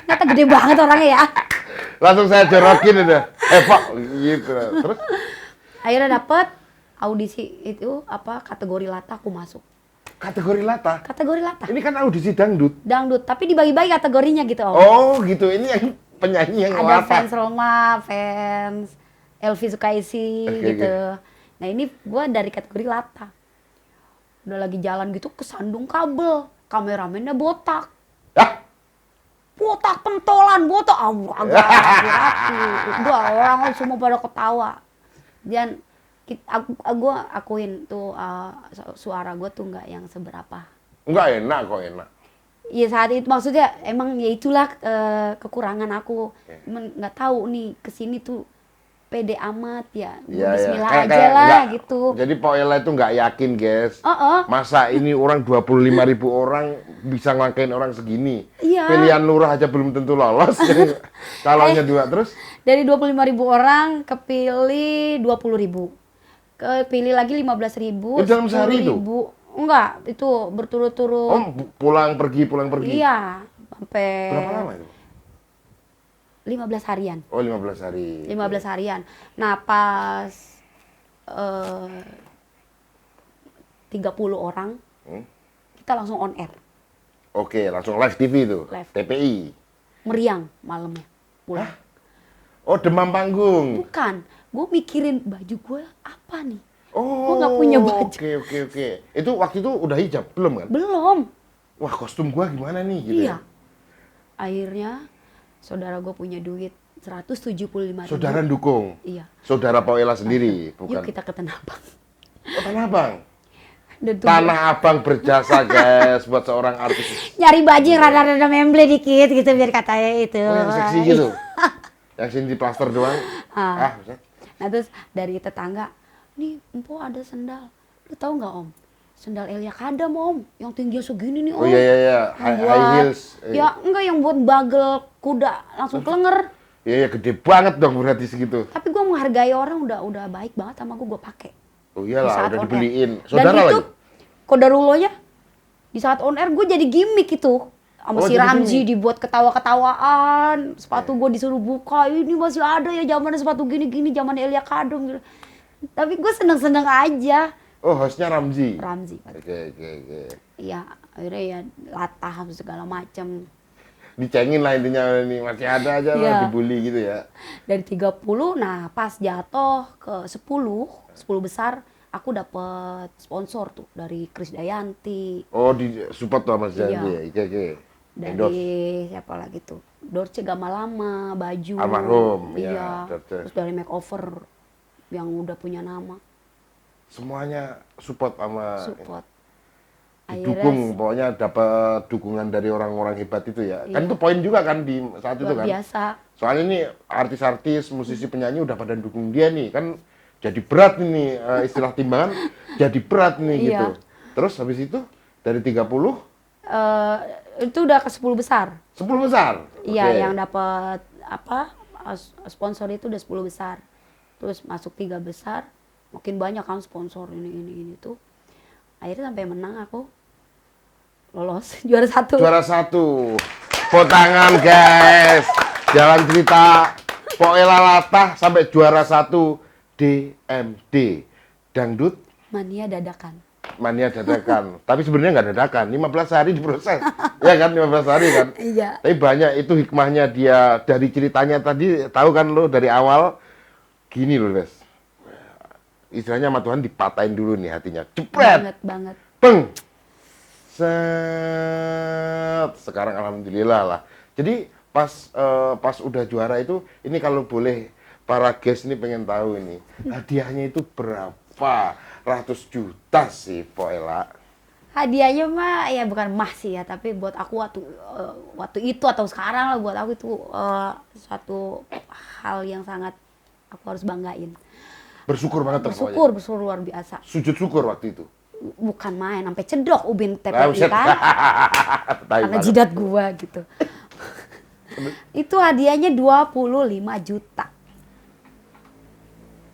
Ternyata gede banget orangnya ya. Langsung saya jorokin udah. Pak, gitu. Terus? Akhirnya dapet audisi itu kategori latah aku masuk. Kategori latah? Kategori latah. Ini kan audisi dangdut. Dangdut, tapi dibagi-bagi kategorinya gitu Om. Oh, gitu. Ini yang penyanyi yang Ada latah. fans Roma, fans Elvi Sukaisi Oke, gitu. Nah ini gue dari kategori latah. Udah lagi jalan gitu kesandung kabel, kameramennya botak. Hah? Botak pentolan, botak. Agak rapi. Udah orang semua pada ketawa. Dan gue akuin tuh suara gue tuh nggak yang seberapa. Enggak enak kok, enak. Iya saat itu maksudnya emang ya itulah kekurangan aku. Emang nggak tahu nih kesini tuh pede amat ya. Iya, Bismillah Kayak- aja kayak lah nggak- gitu. Jadi Pak Ella itu nggak yakin, guys. Heeh. Masa ini orang 25.000 orang bisa ngelangkain orang segini. Iya. Pilihan lurah aja belum tentu lolos. Calonnya dua terus. Dari 25.000 orang kepilih 20.000. Kepilih lagi 15.000. Itu dalam sehari itu? 10.000. Enggak, itu berturut-turut. Om pulang pergi. Iya, sampai Berapa lama itu? 15 harian. Oh, 15 hari. 15 harian. Nah, pas 30 orang, kita langsung on air. Oke, langsung live TV itu. Live. TPI. Meriang malamnya. Pulang. Oh, demam panggung. Bukan, gue mikirin baju gue apa nih? Oh, Gua nggak punya baju. Oke. Itu waktu itu udah hijab belum kan? Belum. Wah, kostum gua gimana nih gitu. Iya. Akhirnya saudara gue punya duit 175.000. Saudara dukung. Iya. Saudara Pak Ella sendiri, bukan. Yuk kita ke Tanah Abang. Oh, Tanah Abang. Dan tuh Tanah Abang berjasa, guys, buat seorang artis. nyari baju yang rada-rada memble dikit gitu biar katanya itu. Oh, yang seksi gitu. Yang sini di plaster doang. Buset. Nah terus dari tetangga, nih empo ada sendal. Lu tahu nggak Om? Sendal Elia Kadam Om, yang tingginya segini nih Om. Oh iya. Yang High heels. Ya enggak yang buat bagel kuda langsung kelenger. Iya, gede banget dong berarti segitu. Tapi gue menghargai orang udah baik banget sama gue pakai. Oh Di iyalah, saat udah on air. dibeliin. Dan Saudara itu lagi. kodarulonya di saat on air gue jadi gimmick itu. Sama Oh, si jadi Ramzi gimmick. dibuat ketawa-ketawaan. Sepatu gue disuruh buka. Ini masih ada ya zamannya sepatu gini-gini. Zaman Elia Kadam gitu. Tapi gue seneng-seneng aja. Oh, hostnya Ramzi. Ramzi. Oke. Iya, akhirnya ya latah segala macam. Dicengin lah intinya ini masih ada aja Iya. lah dibully gitu ya. Dari 30, nah pas jatuh ke 10 besar, aku dapet sponsor tuh dari Krisdayanti, Oh, di support tuh sama si Iya. Janji ya. Oke. dari Endorse. siapa lagi tuh? Dorce Gamalama, baju. Almarhum, Iya. ya, Dorce. Terus dari makeover yang udah punya nama, Semuanya support sama support. didukung, pokoknya dapat dukungan dari orang-orang hebat itu ya. Kan Iya. itu poin juga kan di saat itu Luar kan. biasa. Soalnya ini artis-artis, musisi, penyanyi udah pada dukung dia nih, kan jadi berat ini istilah timbangan, jadi berat nih Iya. gitu. Terus habis itu dari 30, Itu udah ke 10 besar. 10 besar. Iya, Oke. yang dapat sponsor itu udah 10 besar. Terus masuk 3 besar, makin banyak kan sponsor ini tuh. Akhirnya sampai menang aku. Lolos juara 1. Juara 1. Tepuk tangan, guys. Jalan cerita Pak Ella Latah sampai juara 1 DMD. Dangdut Mania dadakan. Mania dadakan. Tapi sebenarnya nggak dadakan, 15 hari diproses. Ya kan, 15 hari kan. Iya. Tapi banyak itu hikmahnya dia dari ceritanya tadi, tahu kan lo dari awal gini loh, guys. Istilahnya sama Tuhan dipatahin dulu nih hatinya. Jepret. Banget. Peng. Set. Sekarang alhamdulillah lah. Jadi pas udah juara itu, ini kalau boleh para guest ini pengen tahu ini, hadiahnya itu berapa ratus juta sih, Po Ella? Hadiahnya mah ya bukan emas sih ya, tapi buat aku waktu itu atau sekarang lah, buat aku itu suatu hal yang sangat aku harus banggain. Bersyukur banget tuh pokoknya. Bersyukur luar biasa. Sujud syukur waktu itu. Bukan main, sampai cedok ubin Ah, TPI buset. kan, Tai karena banget. jidat gua gitu. Itu hadiahnya 25 juta.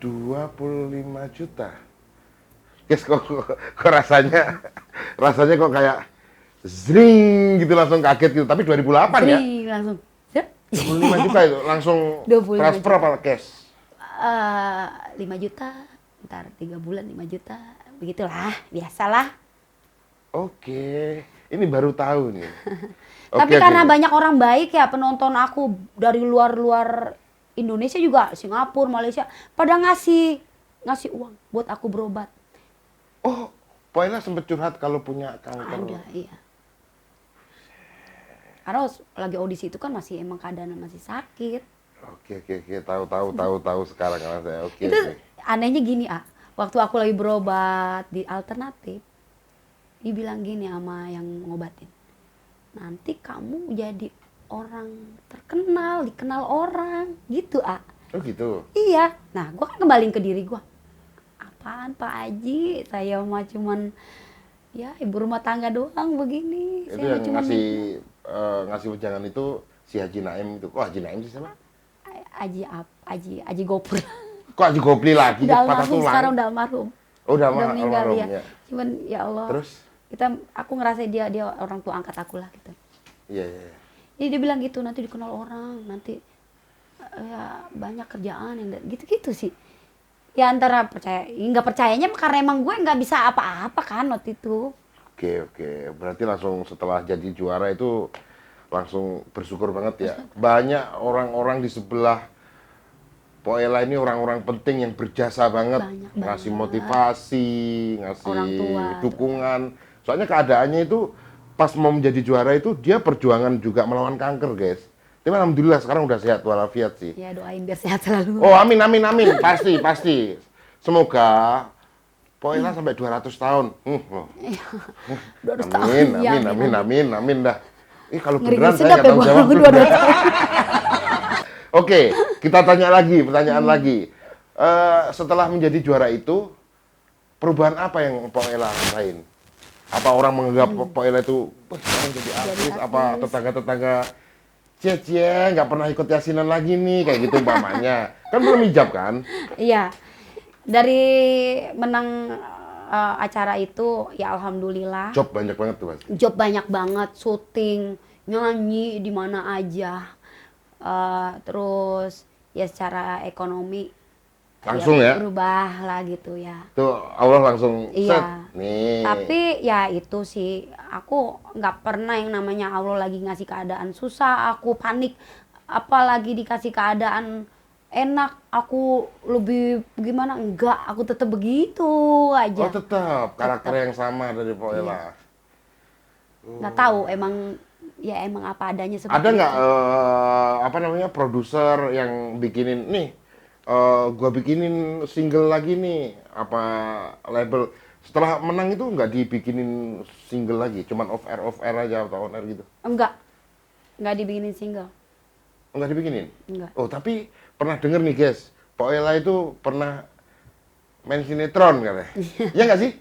25 juta. Guys, kok rasanya kok kayak zring gitu, langsung kaget gitu. Tapi 2008 ya. Nih, langsung. 25 juta itu langsung 25 transfer apa cash? 5 juta, ntar 3 bulan 5 juta, begitulah, biasalah. Oke, ini baru tahu nih. Tapi Oke, karena oke. banyak orang baik ya, penonton aku dari luar Indonesia juga, Singapura, Malaysia, pada ngasih uang buat aku berobat. Oh, Po Ella sempet curhat kalau punya kanker. Ada, iya. Karena lagi audisi itu kan masih emang keadaan masih sakit. Oke, tahu sekarang kan saya. Oke. Itu oke. anehnya gini, waktu aku lagi berobat di alternatif, dibilang gini sama yang ngobatin, nanti kamu jadi orang terkenal, dikenal orang, gitu Oh gitu. Iya. Nah, gue kan kembaliin ke diri gue. Apaan Pak Haji? Saya mah cuman ya ibu rumah tangga doang begini. Itu Saya mah yang cuman ngasih wejangan itu si Haji Naim itu. Kok Haji Naim sih siapa? Haji Gopur. Kok Haji Gopli lagi? Udah Patah almarhum tulang. sekarang, udah almarhum. Oh, udah Udah meninggal almarhum, ya. ya. Cuman ya Allah. Terus? Aku ngerasa dia orang tua angkat aku lah gitu. Iya, iya. iya. Jadi dia bilang gitu, nanti dikenal orang, nanti ya banyak kerjaan yang gitu-gitu sih. Ya antara percaya, nggak percayanya karena emang gue nggak bisa apa-apa kan waktu itu. Oke. Berarti langsung setelah jadi juara itu langsung bersyukur banget ya. Banyak orang-orang di sebelah Poela ini orang-orang penting yang berjasa banget. Banyak Ngasih banget. motivasi, ngasih Orang tua. dukungan. Soalnya keadaannya itu pas mau menjadi juara itu dia perjuangan juga melawan kanker, guys. Tapi alhamdulillah sekarang udah sehat walafiat sih. Ya doain biar sehat selalu. Oh, amin. Pasti. Semoga Poela sampai 200 tahun. Loh. 200 tahun. Amin, Ya, amin dah. Kalau Ngeri beneran saya sedap nggak ya tahu gua jawab. 200 tahun. Oke, kita tanya lagi, pertanyaan lagi. Setelah menjadi juara itu, perubahan apa yang Poela rasain? Apa orang menganggap Poela itu, wah sekarang jadi artis, apa artis. tetangga-tetangga, cie nggak pernah ikut yasinan lagi nih, kayak gitu umpamanya. Kan belum hijab kan? Iya. Dari menang acara itu ya alhamdulillah. Job banyak banget tuh, Mas. Job banyak banget, syuting, nyanyi di mana aja. Terus ya secara ekonomi Langsung ya? berubah lah gitu ya. Tuh Allah langsung set. Iya. Nih. Tapi ya itu sih, aku nggak pernah yang namanya Allah lagi ngasih keadaan susah, aku panik. Apalagi dikasih keadaan enak, aku lebih gimana? Enggak, aku tetap begitu aja. Oh tetap karakter yang sama dari Poela. Nggak tahu emang apa adanya seperti Ada nggak itu. apa namanya produser yang bikinin nih? Gua bikinin single lagi nih, apa label setelah menang itu nggak dibikinin single lagi, cuman off air aja atau on air gitu? Enggak dibikinin single. Nggak dibikinin? Enggak. Oh tapi pernah denger nih guys, Poela itu pernah main sinetron katanya. Iya nggak sih?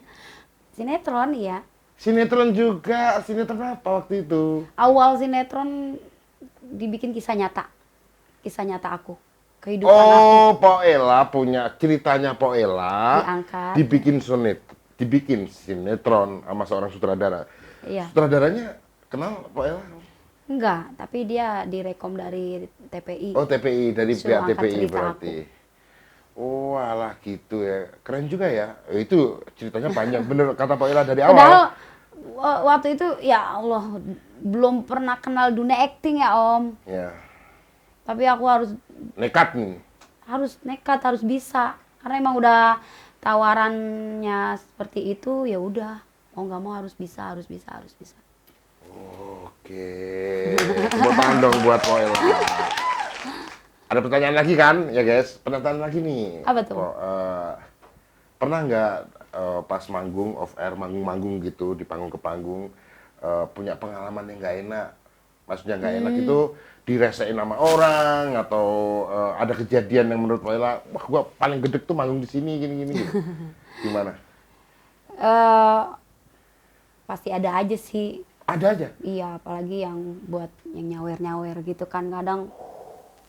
Sinetron ya. Sinetron juga, sinetron apa waktu itu? Awal sinetron dibikin kisah nyata. Kisah nyata aku. Kehidupan aku Oh, Poela punya ceritanya Poela diangkat. dibikin sinetron sama seorang sutradara. Iya. Sutradaranya kenal Poela? Enggak, tapi dia direkom dari TPI. Oh, TPI dari Suruh pihak angkat TPI cerita berarti. Oh, alah gitu ya. Keren juga ya. Itu ceritanya panjang. Bener kata Poela dari awal. Padahal waktu itu ya Allah belum pernah kenal dunia acting ya Om. Ya, Tapi aku harus nekat nih. nekat, harus bisa. Karena emang udah tawarannya seperti itu, ya udah. Mau nggak mau harus bisa. Oke. Tepuk tangan dong buat Poela. Ada pertanyaan lagi kan, ya guys? Pertanyaan lagi nih. Apa tuh? Pernah nggak pas manggung off air, manggung gitu di panggung ke panggung punya pengalaman yang nggak enak? Maksudnya nggak enak itu diresein sama orang atau ada kejadian yang menurut Poela, wah gua paling gedek tuh manggung di sini gini gitu. Gimana? Pasti ada aja sih. Ada aja. Iya, apalagi yang buat yang nyawer gitu kan, kadang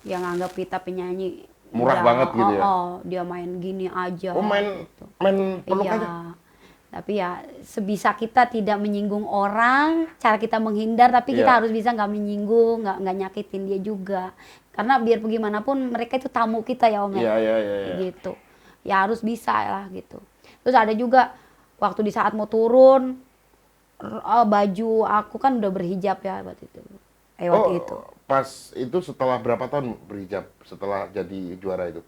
yang anggap kita penyanyi Murah banget gitu ya? dia main gini aja. Oh main gitu. peluk Iya. aja. Tapi ya sebisa kita tidak menyinggung orang, cara kita menghindar, tapi kita Iya. harus bisa nggak menyinggung, nggak nyakitin dia juga. Karena biar bagaimanapun mereka itu tamu kita ya Om ya. Iya. Gitu. Ya harus bisa lah gitu. Terus ada juga waktu di saat mau turun, baju aku kan udah berhijab ya waktu itu. Waktu itu. Pas itu setelah berapa tahun berhijab setelah jadi juara itu?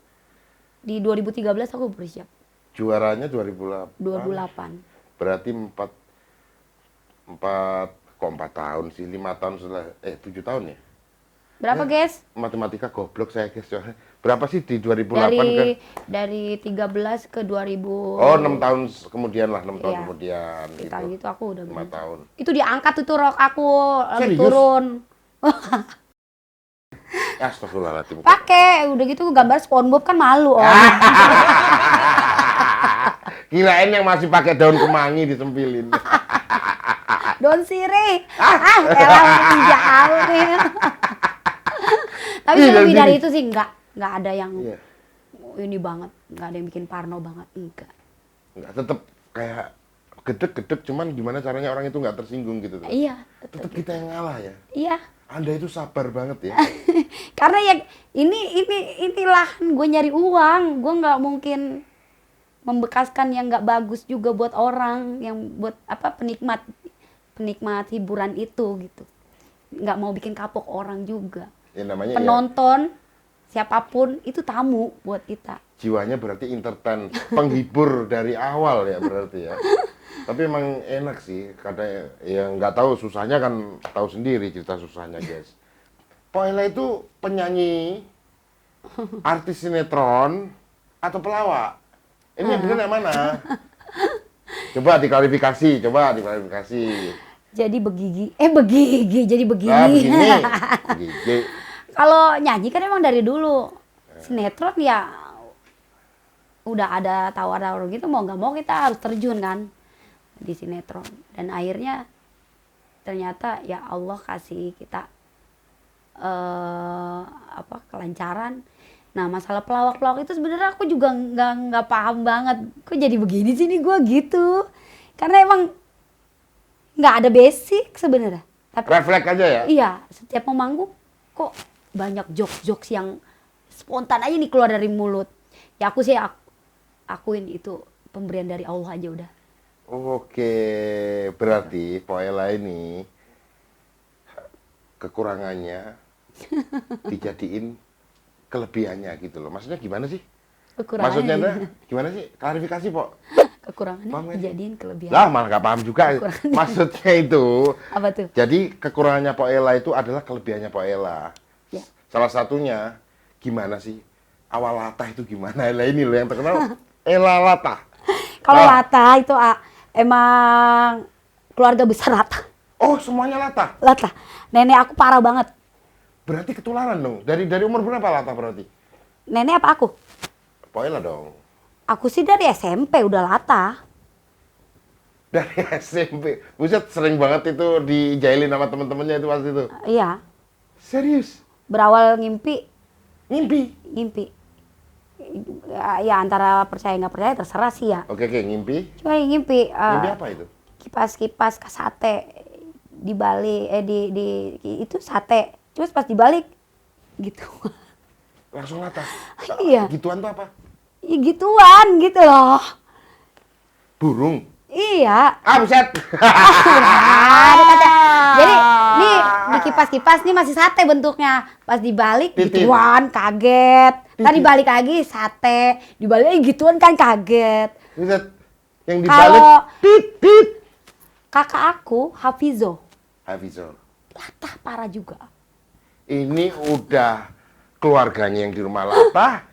Di 2013 aku berhijab. Juaranya 2008. 2008. Berarti 4 tahun sih, 5 tahun setelah 7 tahun ya. Berapa guys? Matematika goblok saya guys. Berapa sih di 2008 kan? Dari 13 ke 2000. Oh, 6 tahun kemudian lah, 6 tahun Iya. kemudian Kita gitu aku udah 5 berhijab. tahun. Itu diangkat itu rok aku lagi Serius? turun. Astagfirullahaladzim. Pakai, udah gitu gambar SpongeBob kan malu om. Kirain yang masih pakai daun kemangi disempilin. Daun sirih. Elah makin jauh nih. Tapi Ih, lebih daun dari sirih. itu sih nggak ada yang Iya. ini banget, nggak ada yang bikin parno banget, enggak. Nggak, tetep kayak gedek-gedek, cuman gimana caranya orang itu nggak tersinggung gitu. Iya, Tetep kita yang ngalah ya. iya. Anda itu sabar banget ya. Karena ya inilah gue nyari uang, gue nggak mungkin membekaskan yang nggak bagus juga buat orang, yang buat apa penikmat hiburan itu gitu. Nggak mau bikin kapok orang juga. Ya namanya ya, Penonton siapapun itu tamu buat kita. jiwanya berarti entertain, penghibur dari awal ya berarti ya. Tapi emang enak sih, kadang yang nggak tahu susahnya kan tahu sendiri cerita susahnya guys. Poela itu penyanyi, artis sinetron, atau pelawak? Ini yang bener yang mana? Coba diklarifikasi. Jadi jadi begini. Nah, begini. Begini. Kalau nyanyi kan emang dari dulu. Sinetron ya udah ada tawar-tawar gitu, mau nggak mau kita harus terjun kan di sinetron. Dan akhirnya ternyata ya Allah kasih kita kelancaran. Nah masalah pelawak-pelawak itu sebenarnya aku juga nggak paham banget. Kok jadi begini sih nih gue gitu? Karena emang nggak ada basic sebenarnya. Tapi Refleks aja ya? iya, setiap mau manggung kok banyak jokes-jokes yang spontan aja nih keluar dari mulut. Ya aku sih akuin itu pemberian dari Allah aja udah. Oke, berarti Poela ini kekurangannya dijadiin kelebihannya gitu loh. Maksudnya gimana sih? Maksudnya Kekurangannya, gimana sih? Klarifikasi, Pok. kekurangannya Paham nggak sih? dijadiin kelebihan. Lah, malah nggak paham juga. Kekurangannya. Maksudnya itu, Apa tuh? jadi kekurangannya Poela itu adalah kelebihannya Poela. Ya. Salah satunya, gimana sih? Awal latah itu gimana? Lah ini loh yang terkenal, Ela Latah. Kalau Ah. Lata itu emang keluarga besar Lata. Oh, semuanya Latah. Lata. Nenek aku parah banget. Berarti ketularan dong. Dari umur berapa Latah berarti? Nenek apa aku? Poela dong. Aku sih dari SMP udah Lata. Dari SMP. Buset, sering banget itu dijailin sama temen-temennya itu pasti itu. Iya. Serius? Berawal ngimpi. Ya antara percaya nggak percaya terserah sih ya. Oke, ngimpi. Cuma ngimpi. Ngimpi apa itu? Kipas sate dibalik itu sate. Terus pas dibalik gitu. Langsung Latah. Iya. Gituan tuh apa? Ya gituan gitu loh. Burung. Iya. Ah, buset. Aduh, kata. Jadi nih di kipas nih masih sate bentuknya. Pas dibalik Titit. gituan kaget. Tadi Titit. balik lagi sate. Dibalik gituan kan kaget. Buset. Yang dibalik Kalau- tit. Kakak aku Hafizo. Hafizul. Latah parah juga. Ini udah keluarganya yang di rumah Latah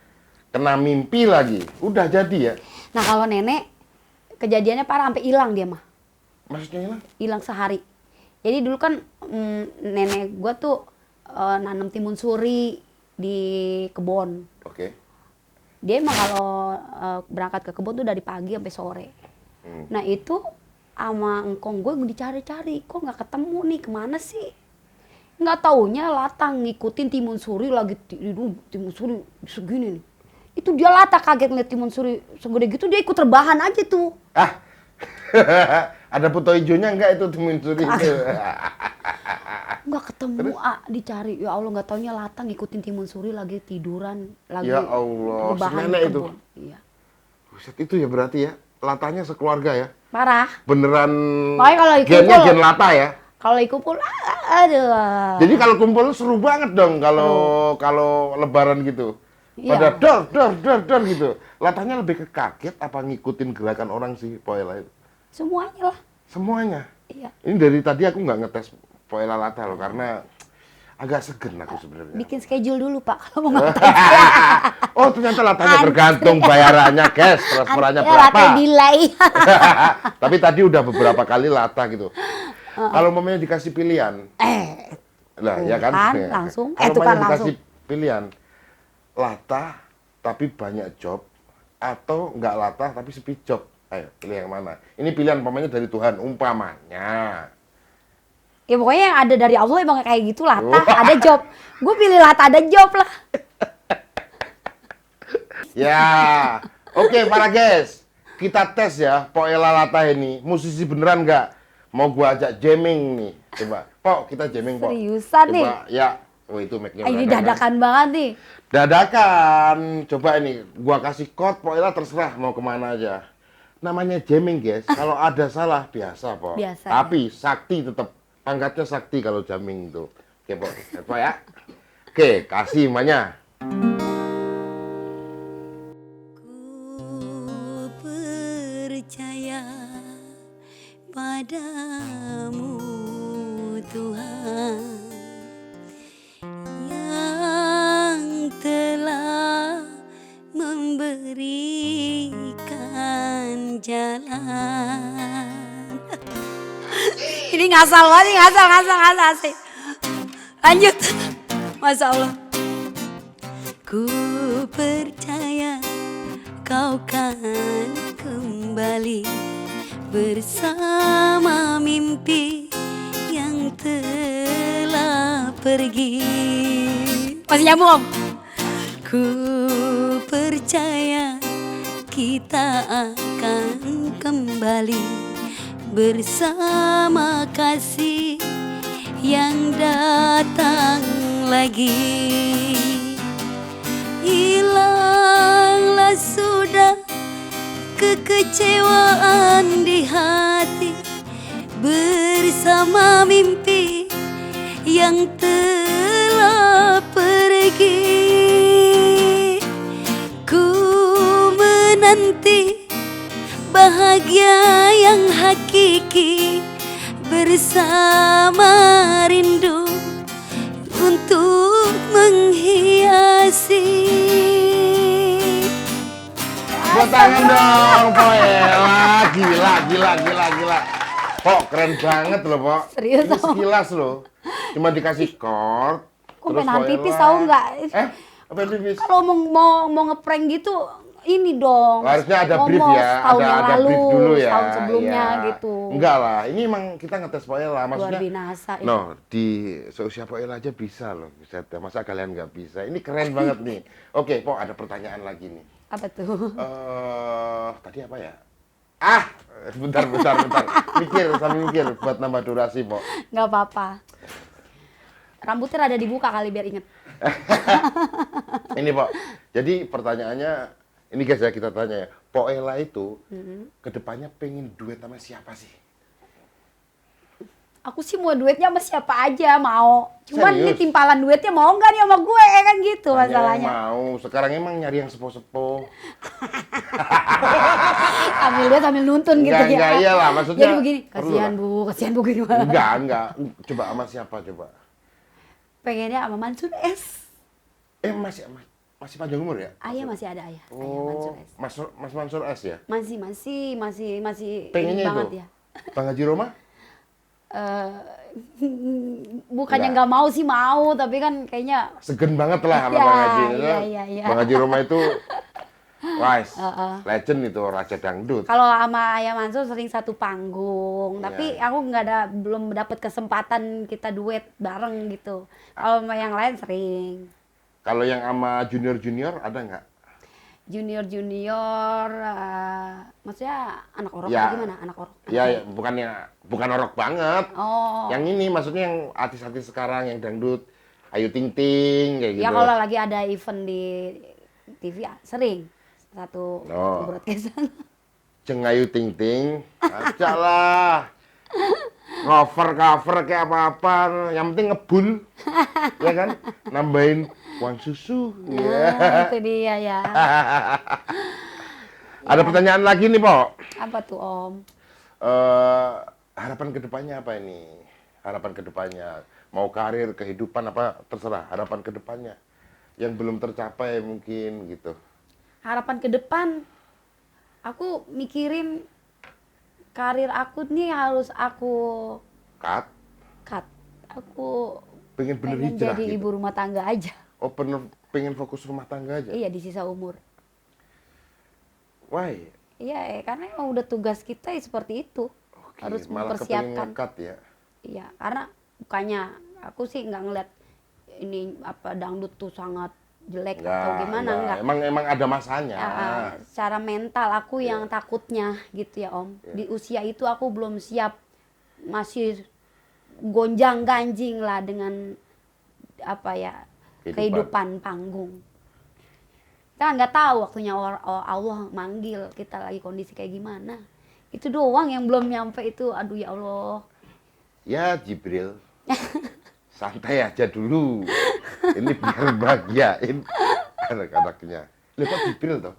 kena mimpi lagi. Udah jadi ya. Nah kalau nenek kejadiannya parah sampai hilang dia mah. Maksudnya hilang? Hilang sehari. Jadi dulu kan nenek gua tuh nanam timun suri di kebun. Oke. Dia emang kalau berangkat ke kebun tuh dari pagi sampai sore. Nah itu sama engkong gue dicari-cari, kok nggak ketemu nih, kemana sih? Nggak taunya Lata ngikutin timun suri lagi timun suri segini nih. Itu dia Lata kaget ngeliat timun suri segede gitu, dia ikut rebahan aja tuh. Ah. Ada foto hijaunya enggak itu timun suri itu? Nggak ketemu, dicari. Ya Allah, nggak taunya Lata ngikutin timun suri lagi tiduran, lagi Ya Allah, rebahan senenek di itu. kebun. Iya. Buset, itu ya berarti ya. Latahnya sekeluarga ya. Parah. Beneran Pokoknya kalau ikut gennya tuh- gen Latah ya. Kalau ikut pun, aduh. Jadi kalau kumpul seru banget dong kalau lebaran gitu. Pada Iya. dor gitu. Latahnya lebih ke kaget apa ngikutin gerakan orang sih Poela itu? Semuanya lah. Semuanya. Iya. Ini dari tadi aku nggak ngetes Poela Latah loh karena agak segen aku sebenarnya. Bikin schedule dulu Pak kalau mau ngetes. Oh ternyata Latahnya tergantung bayarannya guys, transferannya Ya, berapa. Lata delay. Tapi tadi udah beberapa kali Latah gitu. Kalau mamanya dikasih pilihan, lah ya kan? langsung. Kalau Itu kan mamanya dikasih pilihan latah tapi banyak job atau nggak latah tapi sepi job. Ayo, pilih yang mana? Ini pilihan umpamanya dari Tuhan, umpamanya. Ya pokoknya yang ada dari Allah emang kayak gitu latah, Wah. ada job. Gue pilih latah ada job lah. Ya, oke para guys, kita tes ya, Pok Ella Latah ini musisi beneran nggak? Mau gua ajak jamming nih, coba. Pok, kita jamming Pok. Seriusan nih? Coba, ya. Oh itu mic-nya Ini udah ada. dadakan banget nih. Dadakan. Coba ini, gua kasih chord, Pok Ella terserah mau kemana aja. Namanya jamming guys, kalau ada salah biasa Pok. Biasa, Tapi sakti tetap, pangkatnya sakti kalau jamming itu. Oke Pok, Pok ya. Oke, kasih emaknya. Ku percaya padamu Tuhan yang telah memberikan jalan. Ini ngasal banget nih, ngasal sih. Lanjut. Masya Allah. Ku percaya kau kan kembali bersama mimpi yang telah pergi. Masih nyambung Om? Ku percaya kita akan kembali bersama kasih yang datang lagi. Hilanglah sudah kekecewaan di hati bersama mimpi yang telah pergi. Ku menanti bahagia yang hakiki bersama rindu untuk menghiasi. Buat tangan dong, Pok Ella. Gila. Pok, keren banget loh, Pok. Serius, Ini Om? sekilas loh. Cuma dikasih chord. Kok terus pengen Pok pipis Ella. tahu nggak? Apa pipis? Kalau mau ngeprank gitu, ini dong. Harusnya ada brief ngomong ya, setahun yang ada lalu, brief dulu ya. setahun sebelumnya Iya. gitu. Enggak lah, ini emang kita ngetes Pok Ella. Maksudnya, Luar binasa. ini. no, di seusia Pok Ella aja bisa loh. Bisa, masa kalian nggak bisa? Ini keren banget nih. Oke, Pok, ada pertanyaan lagi nih. Apa tuh? Tadi apa ya? Bentar. Sambil mikir buat nambah durasi, Pok. Nggak apa-apa. Rambutnya rada dibuka kali biar inget. Ini, Pok. Jadi pertanyaannya, ini guys ya kita tanya ya. Pok Ella itu kedepannya pengen duet sama siapa sih? Aku sih mau duetnya sama siapa aja mau. Cuman ini Serius? timpalan duetnya mau nggak nih sama gue kan gitu Tanya masalahnya. yang mau. Sekarang emang nyari yang sepo-sepo. Sambil lihat sambil nuntun gitu ya. Enggak, iyalah. Maksudnya Jadi begini, perlu kasihan bu gini. lah. Enggak. Coba sama siapa coba? Pengennya sama Mansur S. Masih panjang umur ya? Ayah masih ada ayah. Ayah Oh, Mansur S. Mas Mansur S ya? Masih Pengennya ini banget itu? ya. Bang Haji Roma? Bukannya Enggak. nggak mau sih mau, tapi kan kayaknya Segen banget lah sama Ya, Bang Haji. iya. Bang Haji Roma itu legend itu, raja dangdut. kalau sama Ayah Mansur sering satu panggung, tapi aku belum dapat kesempatan kita duet bareng gitu. Kalau sama yang lain sering. Kalau yang sama junior ada nggak? Junior, maksudnya anak orok Ya. atau gimana? Anak orok? Ya, bukan orok banget. Oh, Yang ini maksudnya yang artis-artis sekarang yang dangdut, Ayu Ting Ting kayak gitu. ya kalau lagi ada event di TV sering satu Oh. broadcastan. Jeng Ayu Ting Ting, aja lah. Cover kayak apa-apa, yang penting ngebul, ya kan? Nambahin uang susu. Ya. Nah, itu dia ya. Ada pertanyaan lagi nih, Pok. Apa tuh Om? Harapan kedepannya apa ini? Harapan kedepannya, mau karir, kehidupan apa terserah. Harapan kedepannya yang belum tercapai mungkin gitu. Harapan ke depan, aku mikirin karir aku nih harus aku Cut, cut. Aku pengen bener pengen hijrah jadi gitu. ibu rumah tangga aja. pengen fokus rumah tangga aja. Iya, di sisa umur. Why? Iya, karena emang udah tugas kita ya seperti itu. Oke, Harus malah kepengen mempersiapkan. ngekat ya. Iya, karena bukannya aku sih nggak ngeliat ini apa dangdut tuh sangat jelek atau gimana enggak. Emang ada masanya. Secara mental aku yang takutnya gitu ya Om. Di usia itu aku belum siap, masih gonjang ganjing lah dengan apa ya kehidupan panggung. Kita nggak tahu waktunya Allah manggil kita lagi kondisi kayak gimana. Itu doang yang belum nyampe itu. Aduh ya Allah. Ya Jibril, santai aja dulu. Ini biar bahagiain anak-anaknya. Loh kok Jibril toh?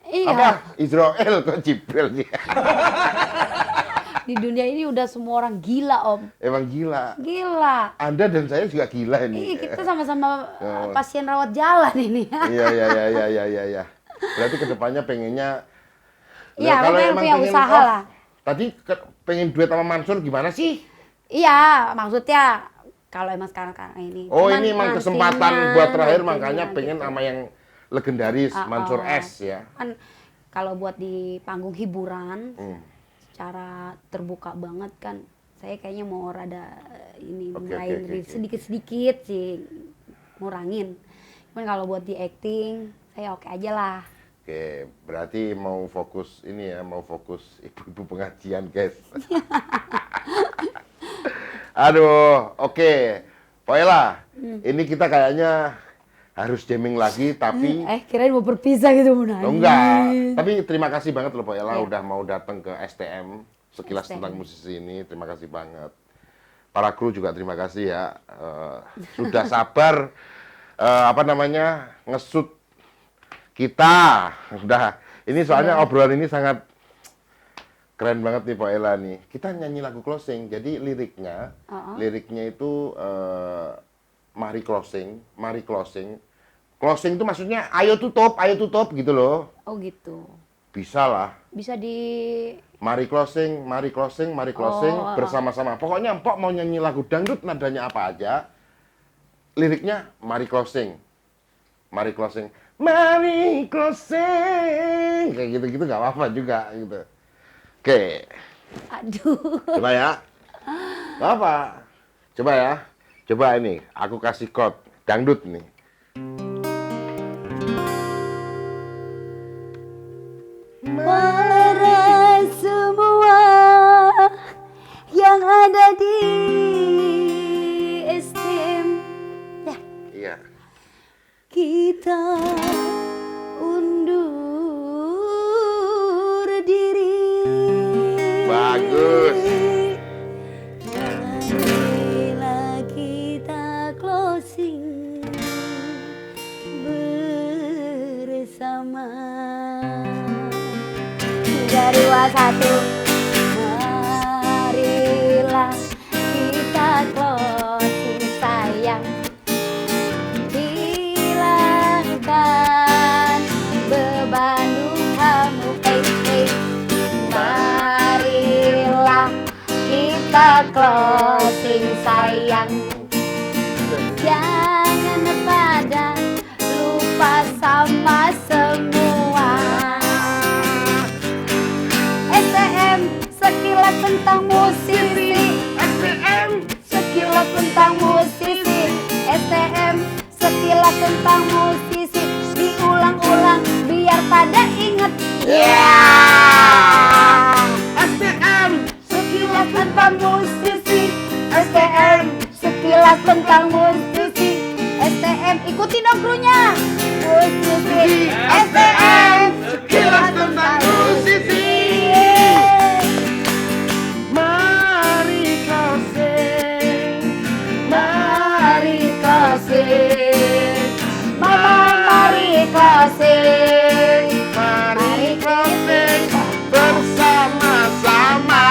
Iya. Apa? Israel kok Jibril sih? Di dunia ini udah semua orang gila Om. Emang gila. Gila. Anda dan saya juga gila ini. Kita sama-sama pasien rawat jalan ini. Iya. Berarti kedepannya pengennya. Iya, kalau pokoknya emang punya pengen usaha off, lah. Tadi pengen duet sama Mansur gimana sih? Iya, maksudnya kalau emang sekarang ini. Oh, Cuman ini emang nantinya, kesempatan buat terakhir makanya pengen gitu. sama yang legendaris Mansur S ya. Kan kalau buat di panggung hiburan secara terbuka banget kan saya kayaknya mau rada ini mulai sedikit-sedikit sih ngurangin. Cuman kalau buat di acting saya oke aja lah. Oke, berarti mau fokus ini ya, mau fokus ibu-ibu pengajian, guys. Aduh, oke. Poela, ini kita kayaknya harus jamming lagi, tapi... kirain mau berpisah gitu, mau nangis. Enggak, tapi terima kasih banget loh Poela Iya. udah mau datang ke STM, sekilas STM. tentang musisi ini, terima kasih banget. Para kru juga terima kasih ya, sudah sabar, ngesut kita. Udah, ini soalnya obrolan ini sangat keren banget nih Poela nih. Kita nyanyi lagu closing, jadi liriknya itu mari closing. Closing itu maksudnya ayo tutup gitu loh. Oh gitu. Bisa lah. Bisa di Mari closing bersama-sama. Pokoknya Empok mau nyanyi lagu dangdut nadanya apa aja. Liriknya mari closing. Mari closing. Kayak gitu-gitu nggak apa-apa juga gitu. Oke. aduh. Coba ya. Nggak apa. Coba ya. Coba ini, aku kasih chord dangdut nih. Para semua yang ada di STM, Iya. kita undur diri. Bagus. Marilah kita closing bersama. 3, 2, 1. Marilah kita closing sayang. Hilangkan beban dukamu. Marilah kita closing sayang. Jangan pada lupa sama semua. STM sekilas tentang musisi. STM Sekilas tentang musisi. STM sekilas tentang musisi. Diulang-ulang biar pada inget. STM Sekilas tentang musisi. STM sekilas tentang musisi. STM ikutin dong krunya. Musisi. STM sekilas tentang musisi. Mari closing. Mari closing. Mari closing. Mari closing bersama-sama.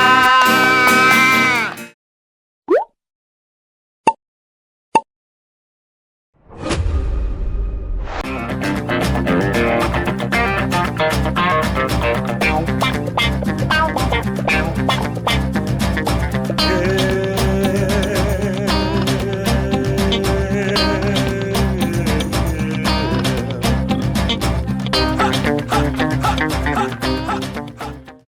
Ha!